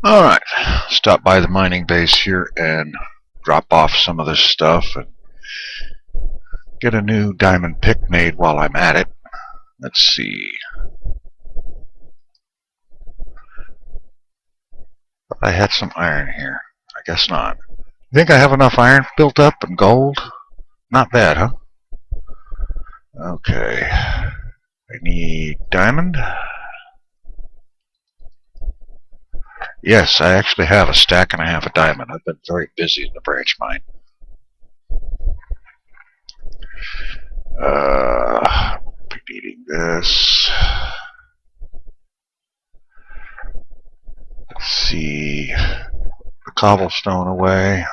Alright, stop by the mining base here and drop off some of this stuff and get a new diamond pick made while I'm at it. Let's see. But I had some iron here. I guess not. Think I have enough iron built up and gold? Not bad, huh? Okay. I need diamond. Yes, I actually have a stack and a half of diamond. I've been very busy in the branch mine. Needing this. Let's see. The cobblestone away.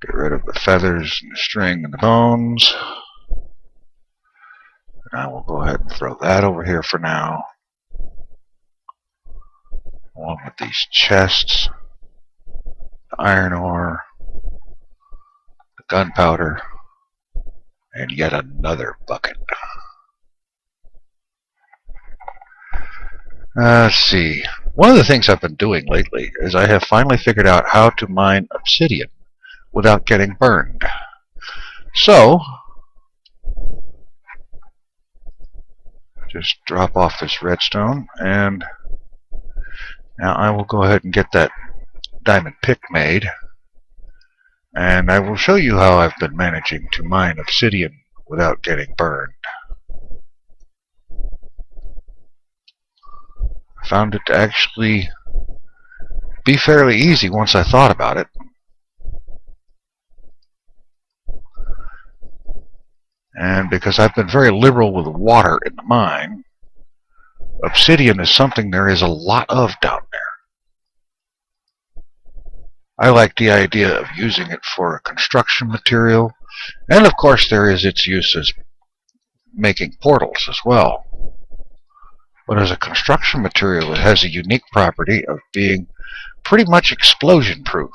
Get rid of the feathers and the string and the bones. And I will go ahead and throw that over here for now. Along with these chests, the iron ore, the gunpowder, and yet another bucket. Let's see. One of the things I've been doing lately is I have finally figured out how to mine obsidian without getting burned. So, just drop off this redstone, and now I will go ahead and get that diamond pick made, and I will show you how I've been managing to mine obsidian without getting burned. I found it to actually be fairly easy once I thought about it. And because I've been very liberal with water in the mine, obsidian is something there is a lot of down there. I like the idea of using it for a construction material, and of course there is its use as making portals as well. But as a construction material, it has a unique property of being pretty much explosion proof.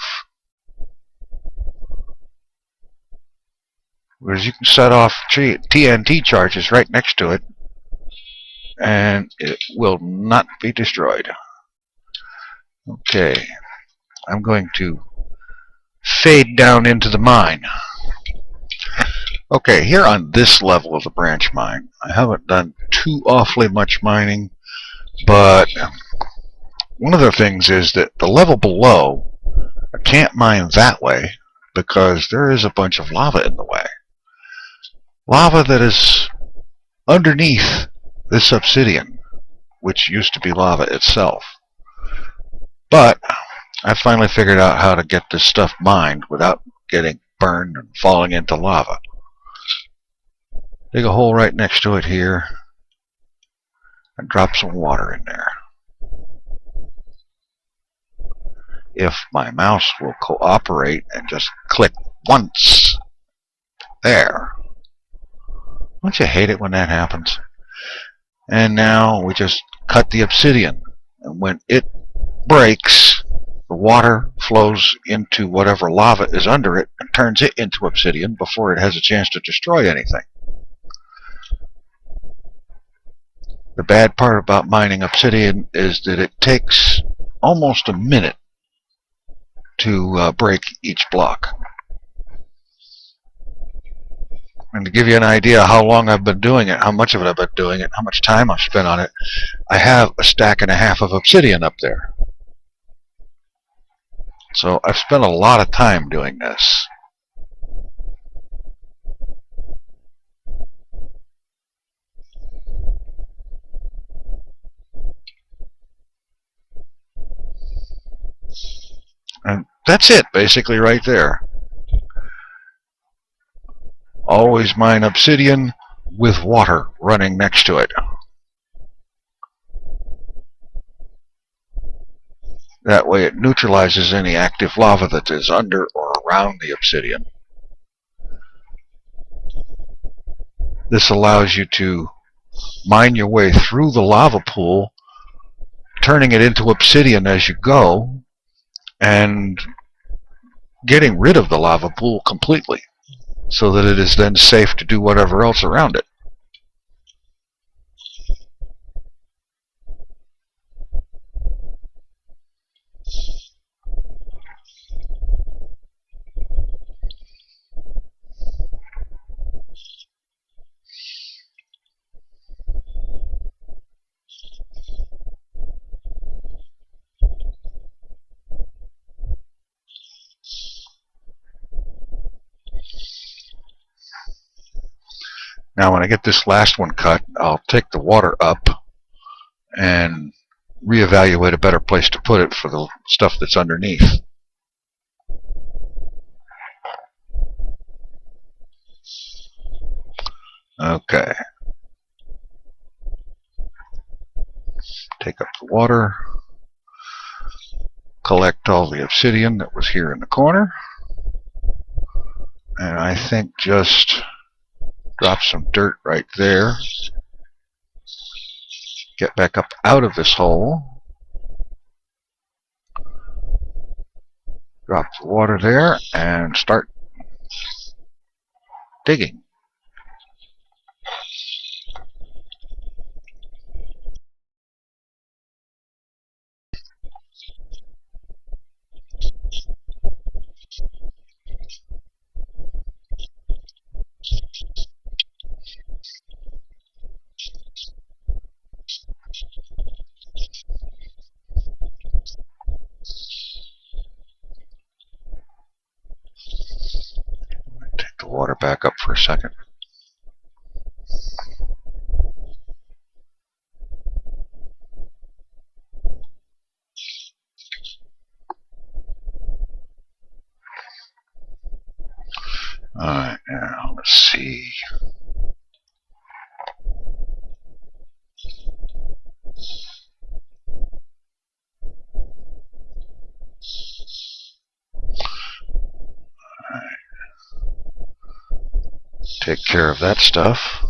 Whereas you can set off TNT charges right next to it, and it will not be destroyed. Okay, I'm going to fade down into the mine. Okay, here on this level of the branch mine, I haven't done too awfully much mining, but one of the things is that the level below, I can't mine that way because there is a bunch of lava in the way. Lava that is underneath this obsidian, which used to be lava itself. But I finally figured out how to get this stuff mined without getting burned and falling into lava. Dig a hole right next to it here and drop some water in there. If my mouse will cooperate and just click once. There. Don't you hate it when that happens? And now we just cut the obsidian, and when it breaks, the water flows into whatever lava is under it and turns it into obsidian before it has a chance to destroy anything. The bad part about mining obsidian is that it takes almost a minute to break each block. And to give you an idea how long I've been doing it, how much of it I've been doing it, how much time I've spent on it, I have a stack and a half of obsidian up there. So I've spent a lot of time doing this. And that's it, basically, right there. Always mine obsidian with water running next to it. That way it neutralizes any active lava that is under or around the obsidian. This allows you to mine your way through the lava pool, turning it into obsidian as you go, and getting rid of the lava pool completely, so that it is then safe to do whatever else around it. Now when I get this last one cut, I'll take the water up and reevaluate a better place to put it for the stuff that's underneath. Okay. Take up the water, collect all the obsidian that was here in the corner, and I think just drop some dirt right there. Get back up out of this hole. Drop the water there and start digging. Take the water back up for a second. Alright, now let's see. Take care of that stuff.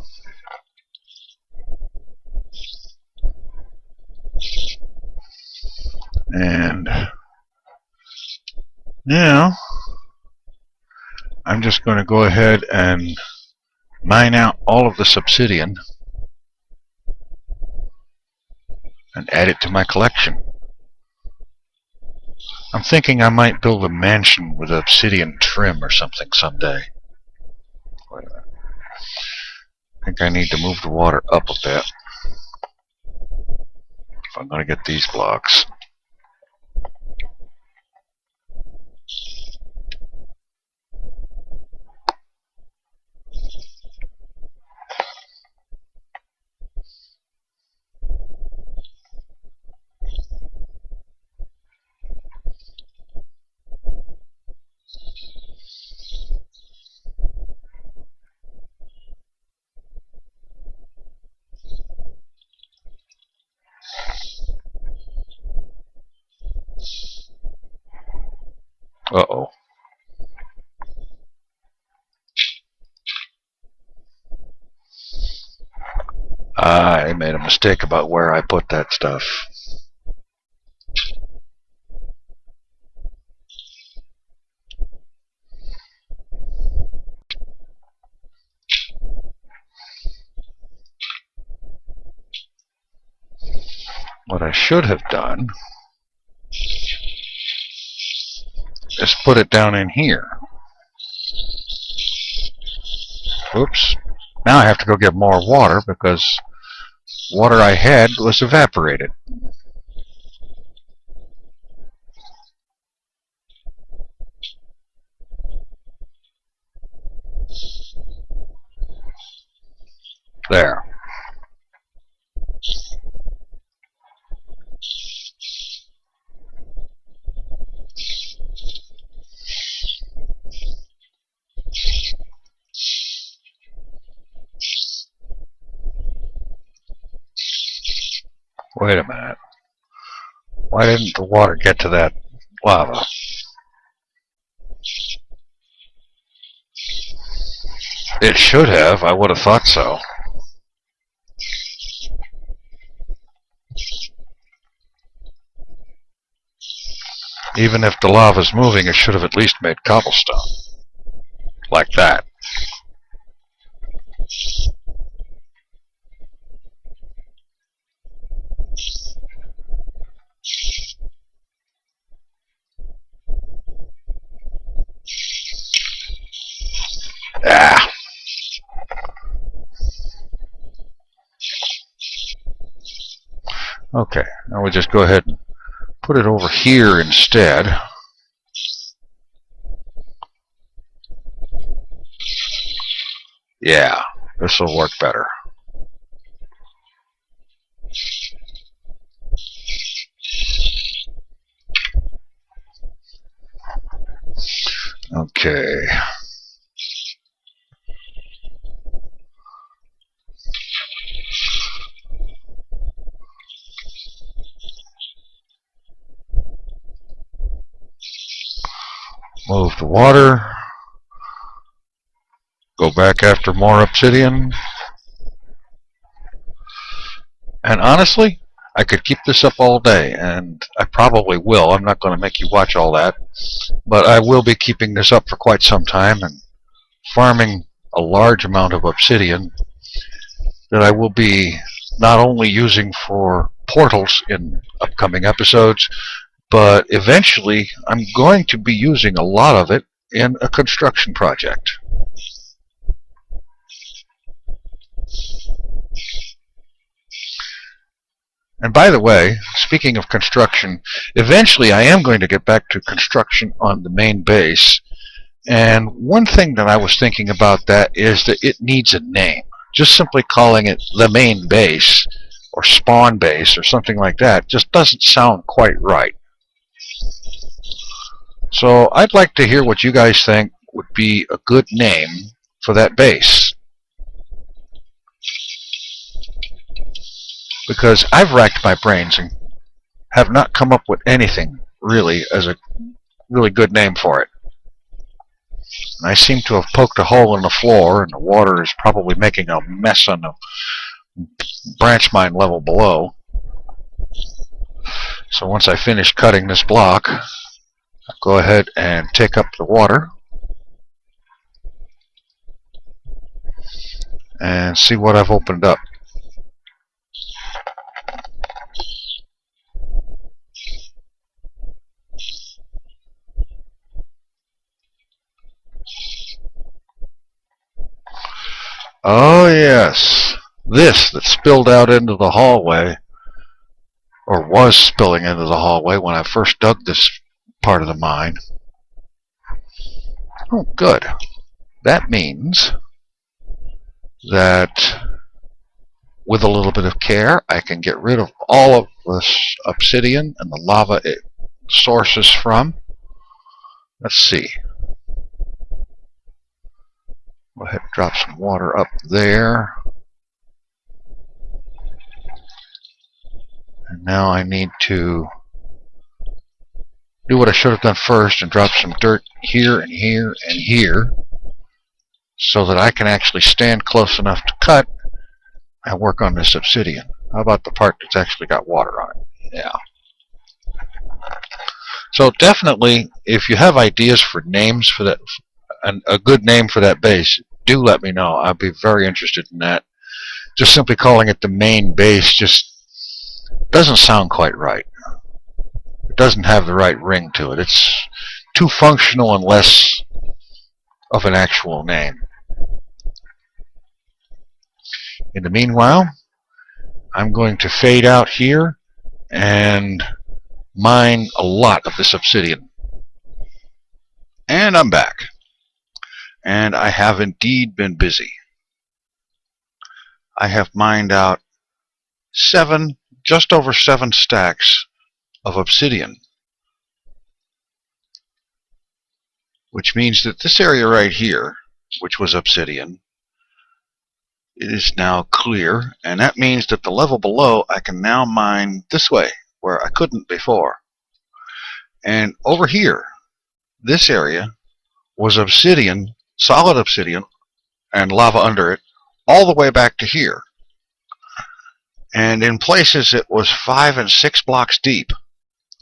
And now I'm just going to go ahead and mine out all of this obsidian and add it to my collection. I'm thinking I might build a mansion with obsidian trim or something someday. Wait a minute. I think I need to move the water up a bit if I'm going to get these blocks. Uh-oh. I made a mistake about where I put that stuff. What I should have done is put it down in here. Oops. Now I have to go get more water because water I had was evaporated. There. Wait a minute. Why didn't the water get to that lava? It should have. I would have thought so. Even if the lava's moving, it should have at least made cobblestone. Like that. Ah. Okay, now we'll just go ahead and put it over here instead. Yeah, This will work better. Okay. Move the water. Go back after more obsidian. And honestly, I could keep this up all day, and I probably will. I'm not going to make you watch all that, but I will be keeping this up for quite some time and farming a large amount of obsidian that I will be not only using for portals in upcoming episodes, but eventually I'm going to be using a lot of it in a construction project. And by the way, speaking of construction, eventually I am going to get back to construction on the main base. And one thing that I was thinking about that is that it needs a name. Just simply calling it the main base or spawn base or something like that just doesn't sound quite right. So I'd like to hear what you guys think would be a good name for that base. Because I've racked my brains and have not come up with anything really as a really good name for it. And I seem to have poked a hole in the floor, and the water is probably making a mess on the branch mine level below. So once I finish cutting this block, I'll go ahead and take up the water and see what I've opened up. Oh yes, this that spilled out into the hallway, or was spilling into the hallway when I first dug this part of the mine. Oh good. That means that with a little bit of care I can get rid of all of this obsidian and the lava it sources from. Let's see. Go ahead and drop some water up there. And now I need to do what I should have done first and drop some dirt here and here and here so that I can actually stand close enough to cut and work on this obsidian. How about the part that's actually got water on it? Yeah. So definitely, if you have ideas for names for that, a good name for that base, do let me know. I'd be very interested in that. Just simply calling it the main base just doesn't sound quite right. It doesn't have the right ring to it. It's too functional and less of an actual name. In the meanwhile, I'm going to fade out here and mine a lot of this obsidian. And I'm back. And I have indeed been busy. I have mined out just over 7 stacks of obsidian. Which means that this area right here, which was obsidian, it is now clear, and that means that the level below I can now mine this way, where I couldn't before. And over here, this area was obsidian, solid obsidian, and lava under it, all the way back to here. And in places it was 5 and 6 blocks deep.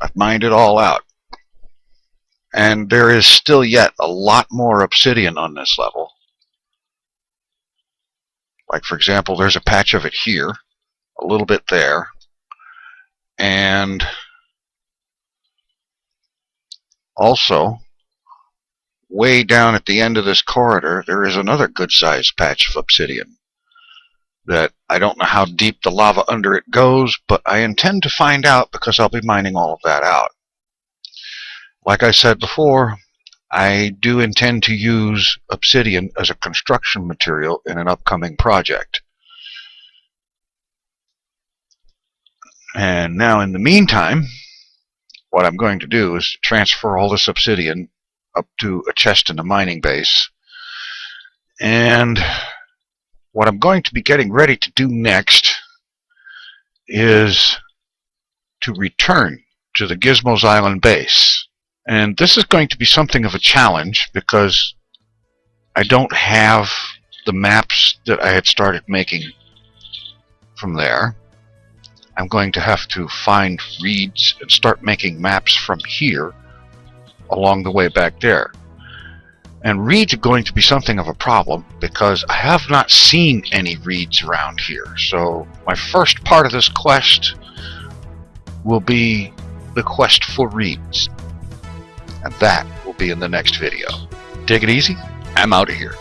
I've mined it all out. And there is still yet a lot more obsidian on this level. Like for example, there's a patch of it here, a little bit there, and also way down at the end of this corridor there is another good-sized patch of obsidian that I don't know how deep the lava under it goes, but I intend to find out because I'll be mining all of that out. Like I said before, I do intend to use Obsidian as a construction material in an upcoming project. And now in the meantime, what I'm going to do is transfer all this Obsidian up to a chest in the mining base. And what I'm going to be getting ready to do next is to return to the Gizmos Island base. And this is going to be something of a challenge because I don't have the maps that I had started making from there. I'm going to have to find reeds and start making maps from here along the way back there. And reeds are going to be something of a problem because I have not seen any reeds around here. So my first part of this quest will be the quest for reeds. And that will be in the next video. Take it easy. I'm out of here.